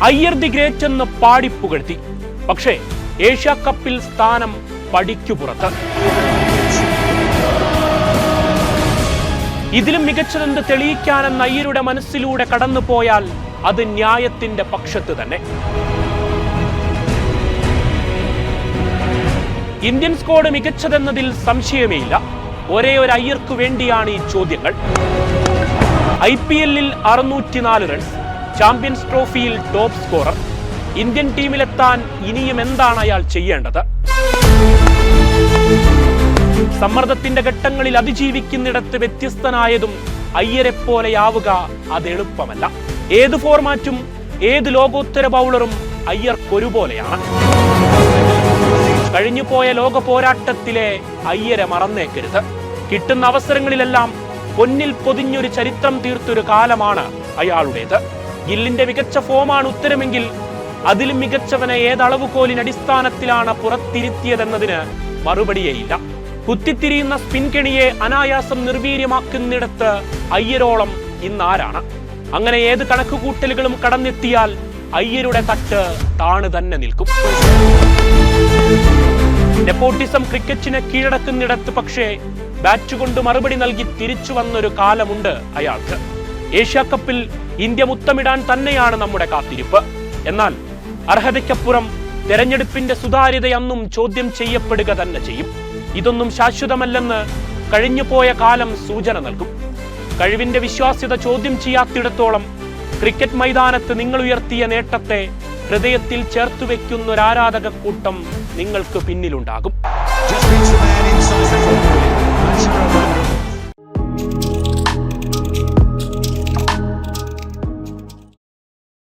Iyer the great എന്ന് പാടിപ്പുകഴ്ത്തി. പക്ഷേ Asia കപ്പിൽ സ്ഥാനം പടിക്കു പുറത്ത്. ഇതിലും മികച്ചതെന്ത് തെളിയിക്കാനെന്ന് അയ്യരുടെ മനസ്സിലൂടെ കടന്നുപോയാൽ അത് ന്യായത്തിന്റെ പക്ഷത്ത് തന്നെ. ഇന്ത്യൻ സ്ക്വാഡ് മികച്ചതെന്നതിൽ സംശയമേയില്ല. ഒരേ ഒരു അയ്യർക്കു വേണ്ടിയാണ് ഈ ചോദ്യങ്ങൾ. IPL 604 റൺസ്, ചാമ്പ്യൻസ് ട്രോഫിയിൽ ടോപ്പ് സ്കോറർ. ഇന്ത്യൻ ടീമിലെത്താൻ ഇനിയും എന്താണ് അയാൾ ചെയ്യേണ്ടത്? സമ്മർദ്ദത്തിന്റെ ഘട്ടങ്ങളിൽ അതിജീവിക്കുന്നിടത്ത് വ്യത്യസ്തനായതും അയ്യരെപ്പോലെയാവുക അത് എളുപ്പമല്ല. ഏത് ഫോർമാറ്റും ഏത് ലോകോത്തര ബൗളറും അയ്യർക്കൊരുപോലെയാണ്. കഴിഞ്ഞുപോയ ലോക പോരാട്ടത്തിലെ അയ്യരെ മറന്നേക്കരുത്. കിട്ടുന്ന അവസരങ്ങളിലെല്ലാം പൊന്നിൽ പൊതിഞ്ഞൊരു ചരിത്രം തീർത്തൊരു കാലമാണ് അയാളുടേത്. ഗില്ലിന്റെ മികച്ച ഫോമാണ് ഉത്തരമെങ്കിൽ അതിലും മികച്ചവനെ ഏതളവുകോലിന് അടിസ്ഥാനത്തിലാണ് പുറത്തിരുത്തിയതെന്നതിന് മറുപടിയേയില്ല. കുത്തിത്തിരിയുന്ന സ്പിൻ കെണിയെ അനായാസം നിർവീര്യമാക്കുന്നിടത്ത് അയ്യരോളം ഇന്നാരാണ്? അങ്ങനെ ഏത് കണക്കുകൂട്ടലുകളും കടന്നെത്തിയാൽ അയ്യരുടെ തട്ട് താണ് തന്നെ നിൽക്കും. നെപ്പോട്ടിസം ക്രിക്കറ്റിനെ കീഴടക്കുന്നിടത്ത് പക്ഷേ ബാറ്റ് കൊണ്ട് മറുപടി നൽകി തിരിച്ചു വന്നൊരു കാലമുണ്ട് അയാൾക്ക്. ഏഷ്യ കപ്പിൽ ഇന്ത്യ മുത്തമിടാൻ തന്നെയാണ് നമ്മുടെ കാത്തിരിപ്പ്. എന്നാൽ അർഹതയ്ക്കപ്പുറം തെരഞ്ഞെടുപ്പിന്റെ സുതാര്യത അന്നും ചോദ്യം ചെയ്യപ്പെടുക തന്നെ ചെയ്യും. ഇതൊന്നും ശാശ്വതമല്ലെന്ന് കഴിഞ്ഞുപോയ കാലം സൂചന നൽകും. കഴിവിന്റെ വിശ്വാസ്യത ചോദ്യം ചെയ്യാത്തിടത്തോളം ക്രിക്കറ്റ് മൈതാനത്ത് നിങ്ങൾ ഉയർത്തിയ നേട്ടത്തെ ഹൃദയത്തിൽ ചേർത്തുവെക്കുന്ന ഒരു ആരാധക കൂട്ടം നിങ്ങൾക്ക് പിന്നിലുണ്ടാകും.